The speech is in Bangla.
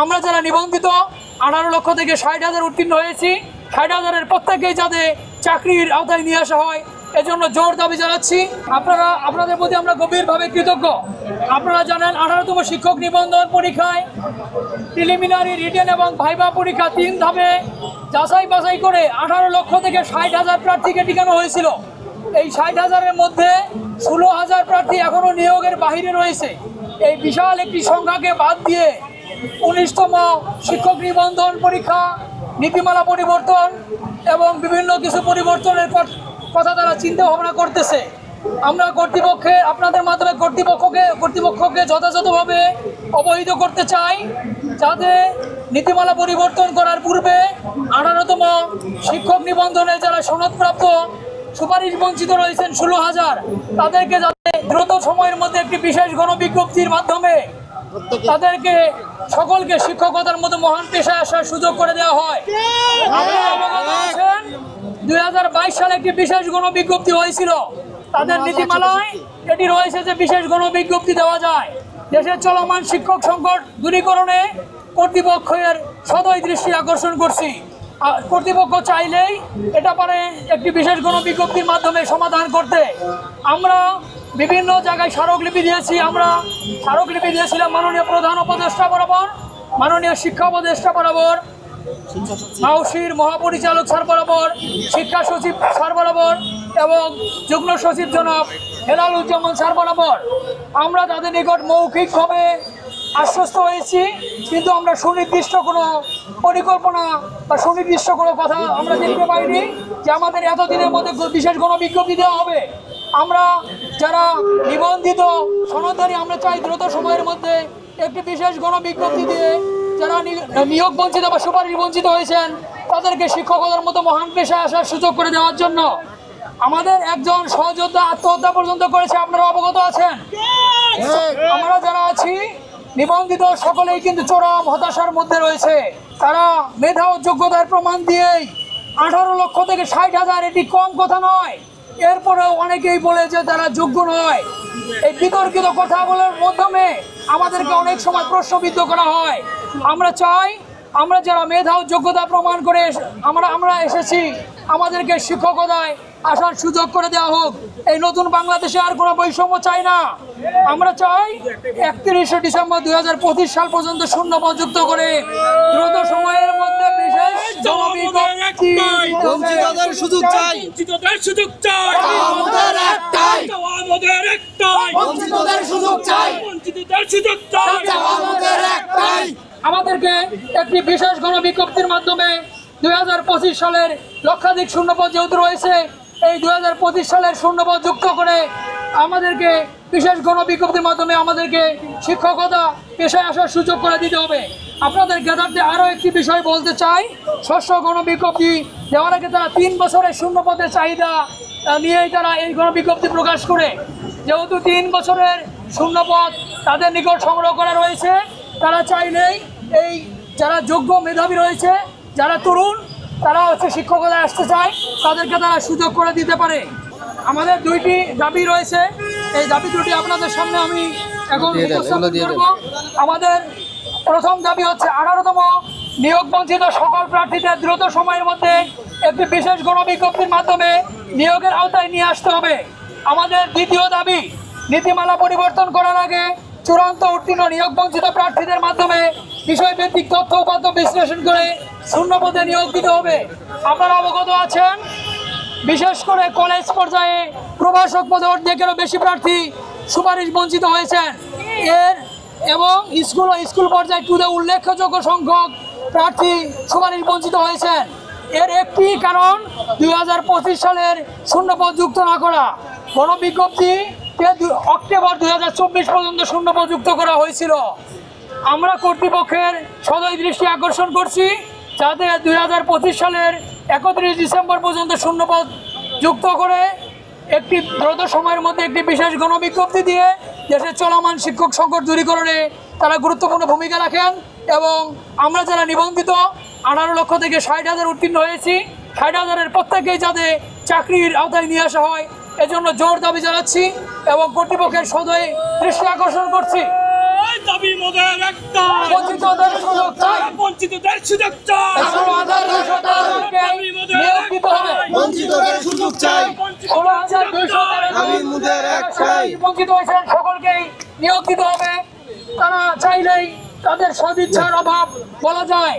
আমরা যারা নিবন্ধিত 18 লক্ষ থেকে 60,000 উত্তীর্ণ হয়েছি, 60,000-এর প্রত্যেকেই যাতে চাকরির আওতায় নিয়ে আসা হয় এজন্য জোর দাবি জানাচ্ছি। আপনাদের প্রতি আমরা গভীরভাবে কৃতজ্ঞ। আপনারা জানেন 18তম শিক্ষক নিবন্ধন পরীক্ষায় প্রিলিমিনারি, রিটেন এবং ভাইভা পরীক্ষা 3 ধাপে যাচাই বাছাই করে 18 লক্ষ থেকে 60,000 প্রার্থীকে টিকানো হয়েছিল। এই 60,000-এর মধ্যে 16,000 প্রার্থী এখনও নিয়োগের বাহিরে রয়েছে। এই বিশাল একটি সংখ্যাকে বাদ দিয়ে 19তম শিক্ষক নিবন্ধন পরীক্ষা, নীতিমালা পরিবর্তন এবং বিভিন্ন কিছু পরিবর্তনের কথা তারা চিন্তা ভাবনা করতেছে। আমরা আপনাদের মাধ্যমে কর্তৃপক্ষকে যথাযথভাবে অবহিত করতে চাই যাতে নীতিমালা পরিবর্তন করার পূর্বে 18তম শিক্ষক নিবন্ধনে যারা সনদপ্রাপ্ত সুপারিশ বঞ্চিত রয়েছেন 16,000, তাদেরকে যাতে দ্রুত সময়ের মধ্যে একটি বিশেষ গণবিজ্ঞপ্তির মাধ্যমে তাদেরকে সকলকে শিক্ষকতার মতো মহান পেশায় আসার সুযোগ করে দেওয়া হয়। আপনারা অবগত আছেন 2022 সালে একটি বিশেষ গণবিজ্ঞপ্তি হয়েছিল। তাদের নীতিমালায় এটি রয়েছে যে বিশেষ গণবিজ্ঞপ্তি দেওয়া যায়। দেশের চলমান শিক্ষক সংকট দূরীকরণে কর্তৃপক্ষের সদয় দৃষ্টি আকর্ষণ করছি। কর্তৃপক্ষ চাইলেই এটা পারে একটি বিশেষ গণবিজ্ঞপ্তির মাধ্যমে সমাধান করতে। আমরা বিভিন্ন জায়গায় স্মারকলিপি দিয়েছি। আমরা স্মারকলিপি দিয়েছিলাম মাননীয় প্রধান উপদেষ্টা বরাবর, মাননীয় শিক্ষা উপদেষ্টা বরাবর, মাউসির মহাপরিচালক স্যার বরাবর, শিক্ষা সচিব স্যার বরাবর এবং যুগ্ম সচিব জনাব হেলালুজ্জামান স্যার বরাবর। আমরা তাদের নিকট মৌখিকভাবে আশ্বস্ত হয়েছি, কিন্তু আমরা সুনির্দিষ্ট কোনো পরিকল্পনা বা সুনির্দিষ্ট কোনো কথা আমরা দেখতে পাইনি যে আমাদের এতদিনের মধ্যে বিশেষ কোনো বিজ্ঞপ্তি দেওয়া হবে। আমরা যারা নিবন্ধিত সনদধারী আমরা চাই দ্রুত সময়ের মধ্যে একটি বিশেষ গণবিজ্ঞপ্তি দিয়ে যারা নিয়োগ বঞ্চিত বা সুপারিশ বঞ্চিত হয়েছেন তাদেরকে শিক্ষকতার মতো মহান পেশায় আসার সুযোগ করে দেওয়ার জন্য। আমাদের একজন সহযোদ্ধা আত্মহত্যা পর্যন্ত করেছে, আপনারা অবগত আছেন। আমরা যারা আছি নিবন্ধিত সকলেই কিন্তু চরম হতাশার মধ্যে রয়েছে। তারা মেধা ও যোগ্যতার প্রমাণ দিয়েই 18 লক্ষ থেকে 60,000, এটি কম কথা নয়। এরপরেও অনেকেই বলে যে তারা যোগ্য নয়। এই বিতর্কিত কথাগুলোর মাধ্যমে আমাদেরকে অনেক সময় প্রশ্নবিদ্ধ করা হয়। আমরা চাই আমরা যারা মেধা ও যোগ্যতা প্রমাণ করে আমরা এসেছি, আমাদেরকে শিক্ষকতায় আসার সুযোগ করে দেওয়া হোক। এই নতুন বাংলাদেশে আর কোনো বৈষম্য চাই না। আমরা চাই 31শে ডিসেম্বর 2025 সাল পর্যন্ত শূন্যপদ যুক্ত করে দ্রুত সময়ের মধ্যে বিশেষ বঞ্চিতদের সুযোগ চাই, আমাদেরকে একটি বিশেষ গণবিজ্ঞপ্তির মাধ্যমে 2025 সালের লক্ষাধিক শূন্যপদ যেহেতু রয়েছে, এই 2025 সালের শূন্যপদ যুক্ত করে আমাদেরকে বিশেষ গণবিজ্ঞপ্তির মাধ্যমে আমাদেরকে শিক্ষকতা পেশায় আসার সুযোগ করে দিতে হবে। আপনাদের জ্ঞাতার্থে আরও একটি বিষয় বলতে চাই। ষষ্ঠ গণবিজ্ঞপ্তি দেওয়ার আগে তারা 3 বছরের শূন্যপদের চাহিদা নিয়েই তারা এই গণবিজ্ঞপ্তি প্রকাশ করে, যেহেতু 3 বছরের শূন্যপদ তাদের নিকট সংগ্রহ করা রয়েছে, তারা চাইলেই এই যারা যোগ্য মেধাবী রয়েছে, যারা তরুণ, তারা শিক্ষকতায় আসতে চায়, তাদেরকে তারা সুযোগ করে দিতে পারে। আমাদের 2টি দাবি রয়েছে। এই দাবি দুটি আপনাদের সামনে আমি এখন উপস্থাপন করব। আমাদের প্রথম দাবি হচ্ছে 18তম নিয়োগ বঞ্চিত সকল প্রার্থীদের দ্রুত সময়ের মধ্যে একটি বিশেষ গণবিজ্ঞপ্তির মাধ্যমে নিয়োগের আওতায় নিয়ে আসতে হবে। আমাদের দ্বিতীয় দাবি, নীতিমালা পরিবর্তন করার আগে চূড়ান্ত উত্তীর্ণ নিয়োগ বঞ্চিত প্রার্থীদের মাধ্যমে বিষয়ভিত্তিক তথ্য উপাত্ত বিশ্লেষণ করে শূন্যপদে নিয়োগ দিতে হবে। আপনারা অবগত আছেন, বিশেষ করে কলেজ পর্যায়ে প্রভাষক পদে অর্ধেকেরও বেশি প্রার্থী সুপারিশ বঞ্চিত হয়েছেন। এবং স্কুল পর্যায়ে 2 উল্লেখযোগ্য সংখ্যক প্রার্থী সুপারিশ বঞ্চিত হয়েছেন। এর একটি কারণ 2025 সালের শূন্যপদ যুক্ত না করা। গণবিজ্ঞপ্তি অক্টোবর 2024 পর্যন্ত শূন্যপদ যুক্ত করা হয়েছিল। আমরা কর্তৃপক্ষের সদয় দৃষ্টি আকর্ষণ করছি যাতে 2025 সালের 31 ডিসেম্বর পর্যন্ত শূন্যপদ যুক্ত করে একটি দ্রুত সময়ের মধ্যে একটি বিশেষ গণবিজ্ঞপ্তি দিয়ে দেশের চলমান শিক্ষক সংকট দূরীকরণে তারা গুরুত্বপূর্ণ ভূমিকা রাখেন। এবং আমরা যারা নিবন্ধিত 18 লক্ষ থেকে 60,000 উত্তীর্ণ হয়েছি, 60,000-এর প্রত্যেকেই যাতে চাকরির আওতায় নিয়ে আসা হয় এজন্য জোর দাবি জানাচ্ছি এবং কর্তৃপক্ষের সদয় দৃষ্টি আকর্ষণ করছি। বঞ্চিতদের সুযোগ বঞ্চিতদের সুযোগ চাই। 16,200 তাদেরকে নিয়োগ দিতে হবে। বঞ্চিতদের সুযোগ চাই। 16,200 একটাই। বঞ্চিত হয়েছেন সকলকেই নিয়োগ দিতে হবে। তারা চাইলেই তাদের সদিচ্ছার অভাব বলা যায়।